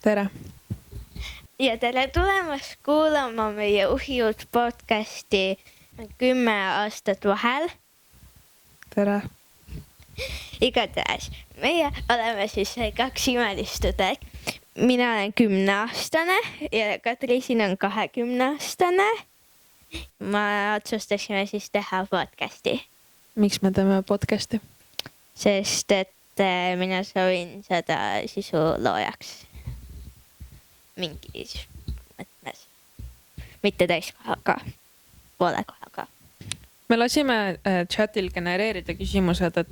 Tere! Ja tere tulemast kuulama meie Uhiud podcasti 10 aastat vahel. Tere! Igatahes, meie oleme siis 2 imelist õde. Mina olen 10-aastane ja Katri siin on 20-aastane. Ma otsustasime siis teha podcasti. Miks me teeme podcasti? Sest et mina soovin seda sisu loojaks. Mingis mõtmes. Mitte täiskohaga, poole kohaga. Me lasime chatil genereerida küsimused, et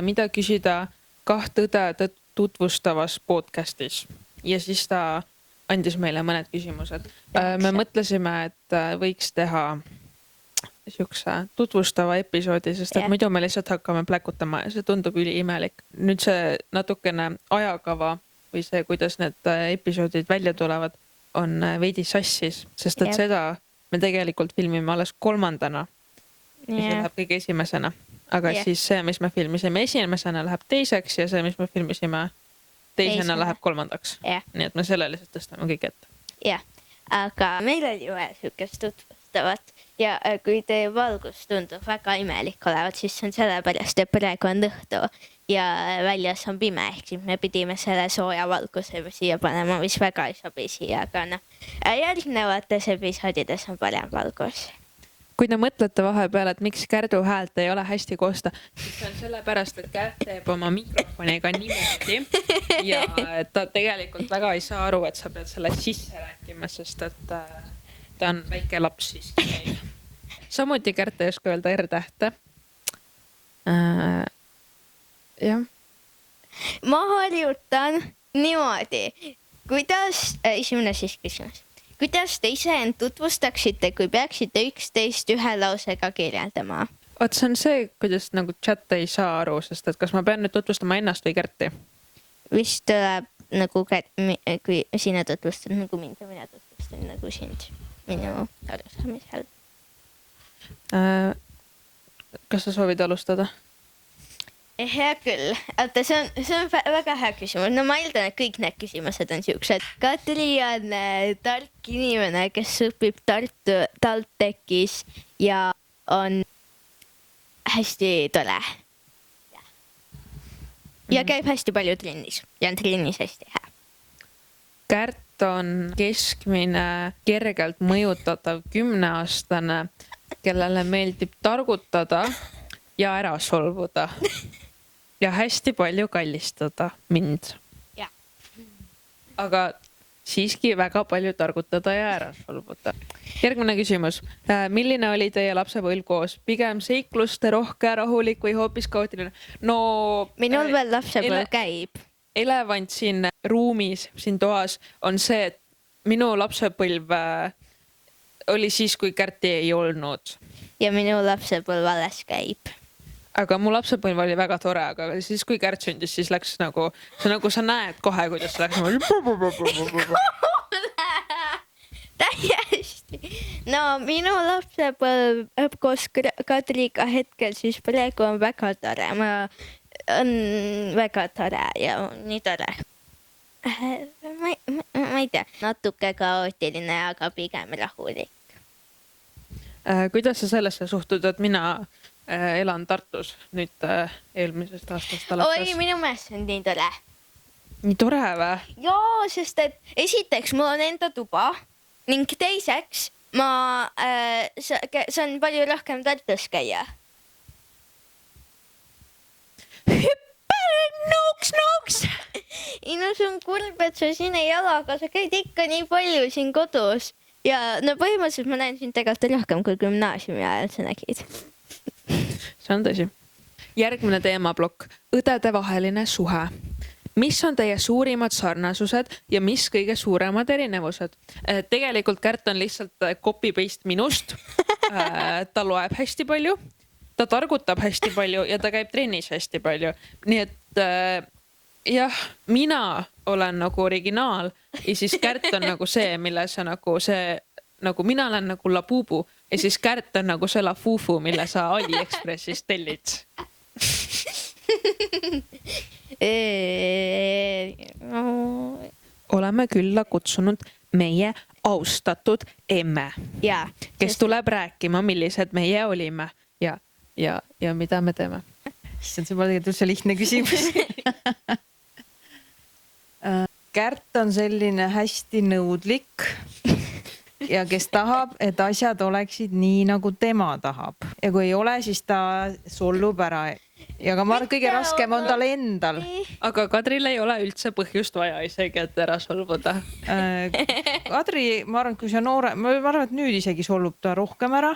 mida küsida 2 õde tutvustavas podcastis. Ja siis ta andis meile mõned küsimused. Me mõtlesime, et võiks teha siukse tutvustava episoodi, sest et muidu me lihtsalt hakkame pläkutama ja see tundub üliimelik. Nüüd see natukene ajakava või see, kuidas need episoodid välja tulevad, on veidi sassis, sest et seda me tegelikult filmime alles 3. Ja see läheb kõige esimesena. Aga siis see, mis me filmisime esimesena, läheb 2. ja see, mis me filmisime teisena, läheb 3. Nii et me selle lihtsalt tõstame kõik ette. Jah, aga meil oli vaja sükest tutvustavat ja kui teie valgus tundub väga imelik olevat, siis on sellepärast, et praegu on õhtu ja väljas on pime, ehk siis me pidime selle sooja valguse siia panema, mis väga ei sobi siia, aga järgnevates episoodides on parem valgus. Kui te mõtlete vahepeal, et miks Kärdu häält ei ole hästi koosta, siis see on sellepärast, et Kärt teeb oma mikrofoniga niimoodi ja ta tegelikult väga ei saa aru, et sa pead selle sisse rääkima, sest et ta on väike laps siiski. Samuti Kärt ei oska öelda R-tähte. Jah. Ma harjutan niimoodi. Esimene siis küsimus. Kuidas te ise end tutvustaksite, kui peaksite 11 ühe lausega kirjeldama? See on see, kuidas nagu chat ei saa aru, sest et kas ma pean nüüd tutvustama ennast või Kärti? Vist tuleb nagu, kui sina tutvustad nagu mind ja mina tutvustan nagu sind minu arusaamisel. Kas sa soovid alustada? Hea küll. Oota, see on väga hea küsimus. No ma eeldan, et kõik need küsimused on siuksed. Katri on tark inimene, kes õpib TalTechis ja on hästi tore. Ja käib hästi palju trennis ja on trennis hästi hea. Kärt on keskmine, kergelt mõjutatav 10-aastane, kellele meeldib targutada ja ära solvuda. Ja hästi palju kallistada mind. Ja. Aga siiski väga palju targutada ja ära solvuda. Järgmine küsimus. Milline oli teie lapsepõlv koos? Pigem seikluste rohke, rahulik või hoopis kaootiline? No, minul veel lapsepõlv käib. Elevant siin ruumis, siin toas on see, et minu lapsepõlv oli siis, kui Kärti ei olnud. Ja minu lapsepõlv alles käib. Aga mu lapsepõlv oli väga tore, aga siis kui Kärt sündis, siis läks nagu sa näed kohe, kuidas läks täiesti. No minu lapsepõlv koos Katriga hetkel siis praegu on väga tore. On väga tore ja nii tore. Ma ei tea, natuke kaootiline, aga pigem rahulik. Kuidas sa sellesse suhtud, et mina elan Tartus nüüd eelmisest aastast alates? Oi, minu meelest on nii tore. Nii tore või? Jaa, sest et esiteks mul on enda tuba ning teiseks saan palju rohkem Tartus käia. Hüppelennuks! No see on kurb, et sa siin ei jala, aga sa käid ikka nii palju siin kodus. Ja no põhimõtteliselt ma näen sind tegelikult rohkem kui gümnaasiumi ajal sa nägid. See on tõsi. Järgmine teemablokk. Õdede vaheline suhe. Mis on teie suurimad sarnasused ja mis kõige suuremad erinevused? Tegelikult Kärt on lihtsalt copy-paste minust. Ta loeb hästi palju, ta targutab hästi palju ja ta käib trennis hästi palju. Nii et jah, mina olen nagu originaal ja siis Kärt on nagu see, mille sa nagu mina olen nagu Labubu ja siis Kärt on nagu see Lafufu, mille sa AliExpressist tellid. oleme külla kutsunud meie austatud emme, ja kes tuleb rääkima, millised meie olime ja mida me teeme. See on tegelikult üldse lihtne küsimus. Kärt on selline hästi nõudlik ja kes tahab, et asjad oleksid nii, nagu tema tahab. Ja kui ei ole, siis ta sollub ära. Ja ka ma arvan, kõige raskem on tal endal. Aga Kadril ei ole üldse põhjust vaja isegi, et ära solvuda. Kadri, ma arvan, kui see noore, ma arvan, et nüüd isegi sollub ta rohkem ära.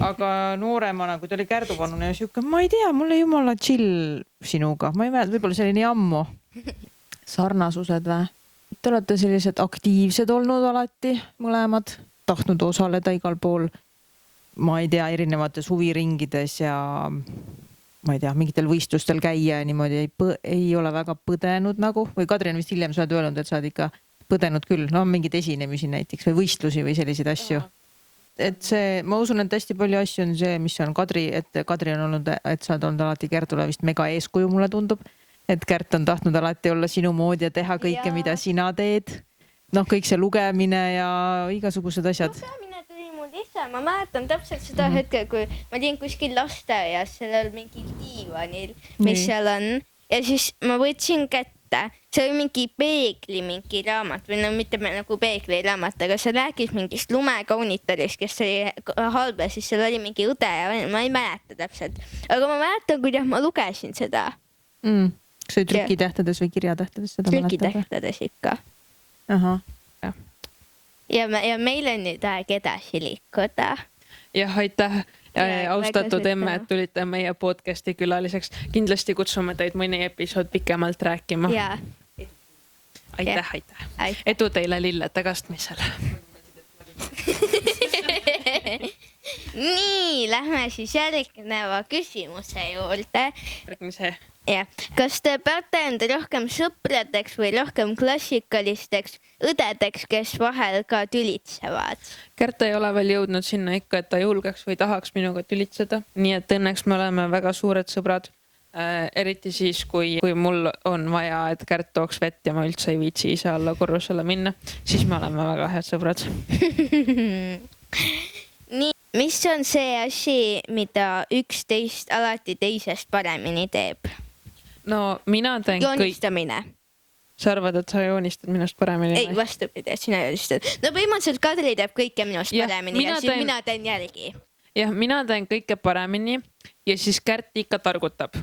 Aga nooremana, kui ta oli Kärdupannune ja siuke, ma ei tea, mulle jumala chill sinuga. Ma ei mäleta, võib-olla see oli nii ammu. Sarnasused või? Te olete sellised aktiivsed olnud alati mõlemad. Tahtnud osaleda igal pool, ma ei tea, erinevates huviringides ja ma ei tea, mingitel võistlustel käia ja niimoodi ei ole väga põdenud nagu. Või Kadri on vist hiljem sa oled öelnud, et sa oled ikka põdenud küll. No mingid esinemisi näiteks või võistlusi või selliseid asju. Et see, ma usun, et hästi palju asju on see, mis on Kadri, et Kadri on olnud, et sa oled olnud alati Kertule vist mega eeskuju, mulle tundub. Et Kärt on tahtnud alati olla sinu moodi ja teha kõike, mida sina teed. Noh, kõik see lugemine ja igasugused asjad. Lugemine tuli mul ise. Ma mäletan täpselt seda hetke, kui ma olin kuskil lasteaias sellel mingil diivanil, mis seal on. Ja siis ma võtsin kätte. See oli mingi peegli mingi raamat või no mitte nagu peegli raamat, aga see rääkis mingist lumekaunitarist, kes oli halb ja siis seal oli mingi õde ja ma ei mäleta täpselt. Aga ma mäletan, kuidas ma lugesin seda. Kas oli trükitähtedes või kirjatähtedes? Trükitähtedes ikka. Aha. Ja meil on nüüd aeg edasi liikuda. Jah, aitäh, austatud emme, et tulite meie podcasti külaliseks. Kindlasti kutsume teid mõni episood pikemalt rääkima. Ja. Aitäh. Edu teile lillete kastmisel. Nii, lähme siis järgneva küsimuse juurde. Järgmise. Ja. Kas te peate enda rohkem sõpradeks või rohkem klassikalisteks õdedeks, kes vahel ka tülitsevad? Kärt ei ole veel jõudnud sinna ikka, et ta julgeks või tahaks minuga tülitseda. Nii et õnneks me oleme väga suured sõbrad. Eriti siis, kui mul on vaja, et Kärt tooks vett ja ma üldse ei viitsi ise alla korrusele minna, siis me oleme väga head sõbrad. Nii, mis on see asi, mida üks teist alati teisest paremini teeb? No mina teen joonistamine. Sa arvad, et sa joonistad minust paremini? Ei, vastupidi, et sina joonistad. No põhimõtteliselt Kadri teeb kõike minust paremini ja siis mina teen järgi. Jah, mina teen kõike paremini ja siis Kärt ikka targutab.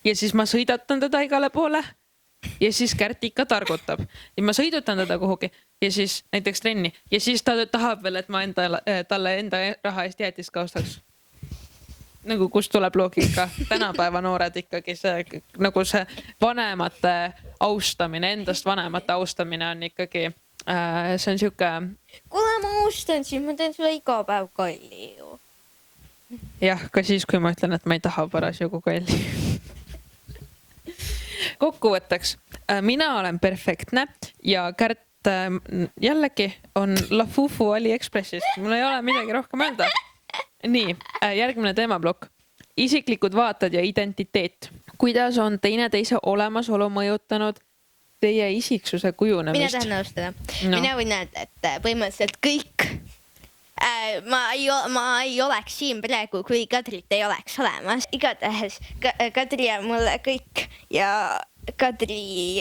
Ja siis ma sõidatan teda igale poole ja siis Kärt ikka targutab. Ja ma sõidutan teda kuhugi ja siis näiteks trenni ja siis ta tahab veel, et ma talle enda raha eest jäätist ka ostaks. Nagu kust tuleb loogika. Tänapäeva noored ikkagi nagu see vanemate austamine, endast vanemate austamine on ikkagi, see on siuke... Kuule, ma austan, siis ma teen sulle iga päev kalli ju. Jah, ka siis, kui ma ütlen, et ma ei taha parasjagu kalli. Kokkuvõtteks, mina olen perfektne ja Kärt jällegi on La Fufu AliExpressist. Mul ei ole midagi rohkem öelda. Nii, järgmine teemablokk. Isiklikud vaated ja identiteet. Kuidas on teineteise olemasolu mõjutanud teie isiksuse kujunemist? Mina tahan nõustada. No. Mina võin öelda, et põhimõtteliselt kõik. Ma ei oleks siin praegu, kui Kadrit ei oleks olemas. Igatahes Kadri ja mulle kõik ja Kadri,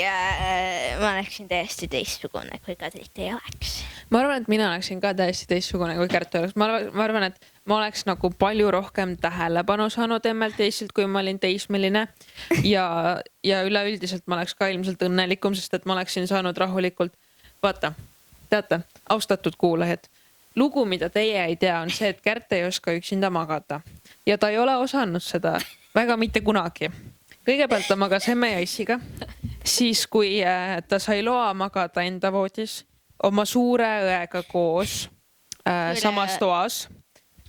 ma oleksin täiesti teistsugune, kui Kadrit ei oleks. Ma arvan, et mina oleksin ka täiesti teistsugune, kui Kärt oleks. Ma arvan, et ma oleks nagu palju rohkem tähelepanu saanud emmelt teisilt, kui ma olin teismeline. Ja üleüldiselt ma oleks ka ilmselt õnnelikum, sest et ma oleksin saanud rahulikult. Vaata, teate, austatud kuulajad. Lugu, mida teie ei tea, on see, et Kärt ei oska üksinda magada. Ja ta ei ole osanud seda väga mitte kunagi. Kõigepealt ta magas emme ja issiga. Siis, kui ta sai loa magada enda voodis oma suure õega koos samas toas,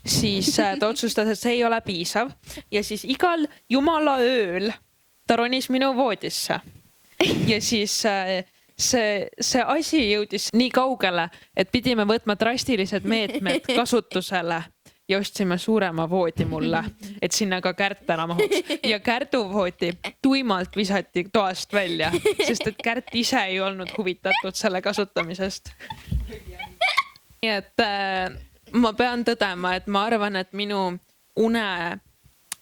siis ta otsustas, et see ei ole piisav. Ja siis igal jumala ööl ta ronis minu voodisse. Ja siis see asi jõudis nii kaugele, et pidime võtma drastilised meetmed kasutusele ja ostsime suurema voodi mulle, et sinna ka Kärt ära mahuks. Ja Kärdu voodi tuimalt visati toast välja, sest et Kärt ise ei olnud huvitatud selle kasutamisest. Nii et ma pean tõdema, et ma arvan, et minu une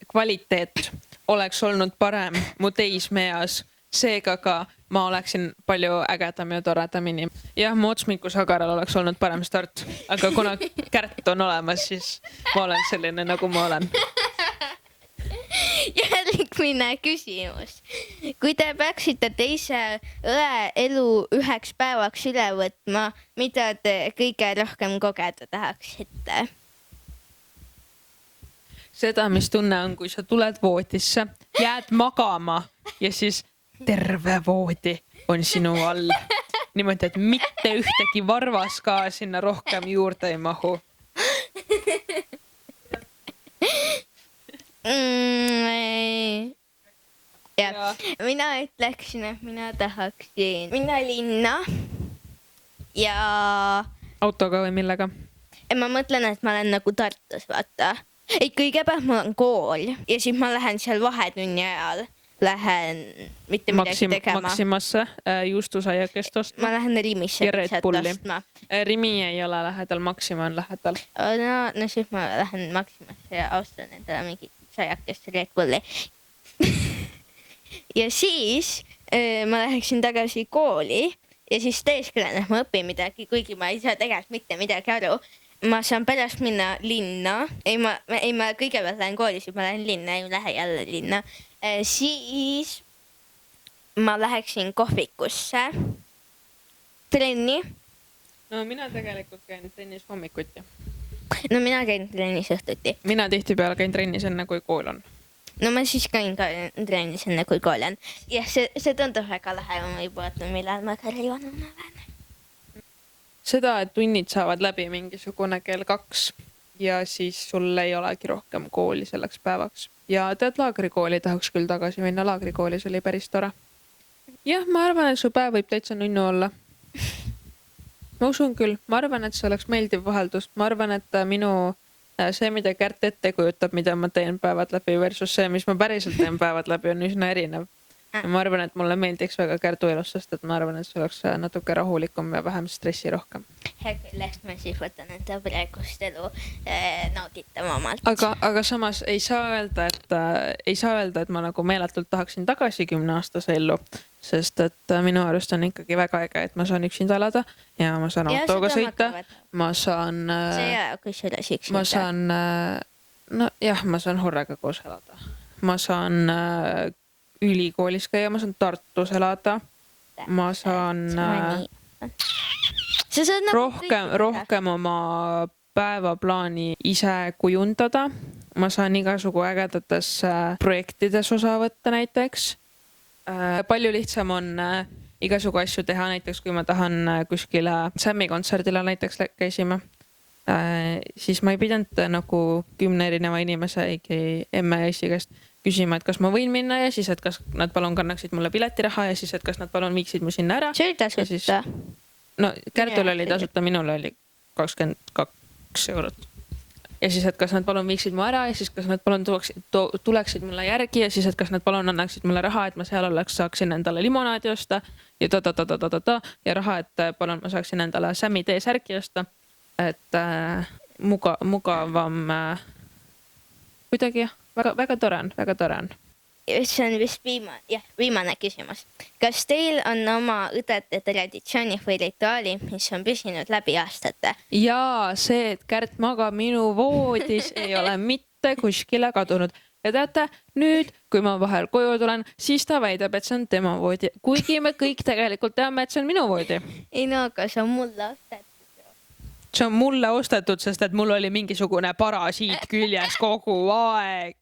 kvaliteet oleks olnud parem mu teismeas. Seega ka ma oleksin palju ägedam ja toredamini. Jah, mu otsmikusagarel oleks olnud parem start, aga kuna Kärt on olemas, siis ma olen selline, nagu ma olen. Järgmine küsimus. Kui te peaksite teise õe elu üheks päevaks üle võtma, mida te kõige rohkem kogeda tahaksite? Seda, mis tunne on, kui sa tuled voodisse, jääd magama ja siis terve voodi on sinu all. Niimoodi, et mitte ühtegi varvas ka sinna rohkem juurde ei mahu. Ja. Mina ütleksin, et mina tahaksin minna linna ja... Autoga või millega? Ma mõtlen, et ma olen nagu Tartus, vaata. Ei, kõigepealt mul on kool ja siis ma lähen seal vahetunni ajal. Lähen mitte midagi tegema. Maximasse juustusaiakest ostma. Ma lähen Rimisse ostma. Rimi ei ole lähedal, Maxima on lähedal. No siis ma lähen Maximasse ja ostan endale mingi saiakest Red Bulli. Ja siis ma läheksin tagasi kooli ja siis teeskelen, et ma õpin midagi, kuigi ma ei saa tegelikult mitte midagi aru. Ma saan pärast minna linna. Ei, ma kõigepealt lähen kooli, siis ma lähen linna, ei lähe jälle linna. Siis ma läheksin kohvikusse trenni. No mina tegelikult käin trennis hommikuti. No mina käin trennis õhtuti. Mina tihtipeale käin trennis enne, kui kool on. No ma siis käin ka trennis enne, kui kool on. Ja see tundub väga lahe, ma ei vaata, millal ma ka rõivanuna lähen. Seda, et tunnid saavad läbi mingisugune kell 2 ja siis sul ei olegi rohkem kooli selleks päevaks. Ja tead, laagrikooli tahaks küll tagasi minna. Laagrikoolis oli päris tore. Jah, ma arvan, et su päev võib täitsa nunnu olla. Ma usun küll. Ma arvan, et see oleks meeldiv vaheldus. Ma arvan, et see, mida Kärt ette kujutab, mida ma teen päevad läbi versus see, mis ma päriselt teen päevad läbi, on üsna erinev. Ja ma arvan, et mulle meeldiks väga Kärdu elus, sest et ma arvan, et see oleks natuke rahulikum ja vähem stressi rohkem. Hea küll, et ma siis võtan enda praegust elu nauditavamalt. Aga samas ei saa öelda, et ma nagu meeletult tahaksin tagasi 10-aastase ellu, sest et minu arust on ikkagi väga äge, et ma saan üksinda elada ja ma saan autoga sõita. Ma saan... See jää, kui sulle üksinda. Ma saan... No jah, ma saan Horrega koos elada. Ma saan... ülikoolis käia, ma saan Tartus elada. Ma saan rohkem oma päevaplaani ise kujundada. Ma saan igasugu ägedates projektides osa võtta näiteks. Palju lihtsam on igasugu asju teha, näiteks kui ma tahan kuskile Sammi kontserdile näiteks käisime. Siis ma ei pidanud nagu 10 erineva inimese emme ja issi käest küsima, et kas ma võin minna ja siis, et kas nad palun kannaksid mulle piletiraha ja siis, et kas nad palun viiksid mu sinna ära. See oli tasuta. No Kärtul oli tasuta, minul oli 22 eurot. Ja siis, et kas nad palun viiksid mu ära ja siis, kas nad palun tuleksid mulle järgi ja siis, et kas nad palun annaksid mulle raha, et ma seal saaksin endale limonaadi osta ja ja raha, et palun ma saaksin endale Sammi tee särki osta. Et mugavam kuidagi jah, väga tore on. See on vist viimane küsimus. Kas teil on oma õdete traditsiooni või rituaali, mis on püsinud läbi aastate? Jaa, see, et Kärt magab minu voodis, ei ole mitte kuskile kadunud. Ja teate, nüüd, kui ma vahel koju tulen, siis ta väidab, et see on tema voodi. Kuigi me kõik tegelikult teame, et see on minu voodi. Ei no, aga see on mulle ostetud. See on mulle ostetud, sest et mul oli mingisugune parasiit küljes kogu aeg.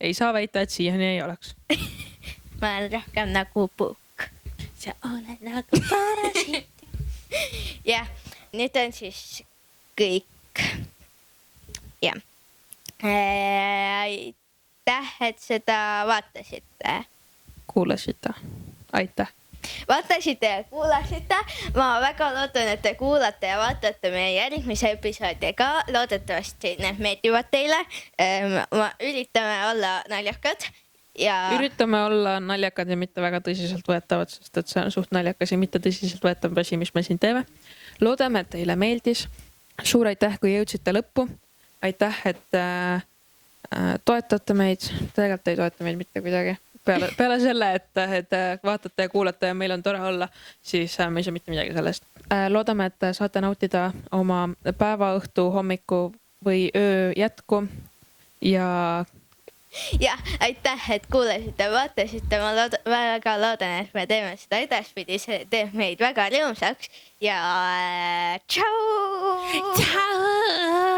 Ei saa väita, et siiani ei oleks. Ma olen rohkem nagu puuk. Sa oled nagu parasiit. Jah, nüüd on siis kõik. Jah. Aitäh, et seda vaatasite. Kuulasite. Aitäh. vaatasite ja kuulasite. Ma väga loodan, et te kuulate ja vaatate meie järgmise episoodi ka. Loodetavasti need meeldivad teile. Ma üritame olla naljakad ja Üritame olla naljakad ja mitte väga tõsiselt võetavad, sest et see on suht naljakas ja mitte tõsiselt võetav asi, mis me siin teeme. Loodame, et teile meeldis. Suur aitäh, kui jõudsite lõppu. Aitäh, et toetate meid. Tegelikult ei toeta meid mitte kuidagi. Peale selle, et vaatate ja kuulate ja meil on tore olla, siis me ei saa mitte midagi sellest. Loodame, et saate nautida oma päeva, õhtu, hommiku või öö jätku ja aitäh, et kuulasite, vaatasite. Ma väga loodan, et me teeme seda edaspidi. See teeb meid väga rõõmsaks ja tšau! tšau!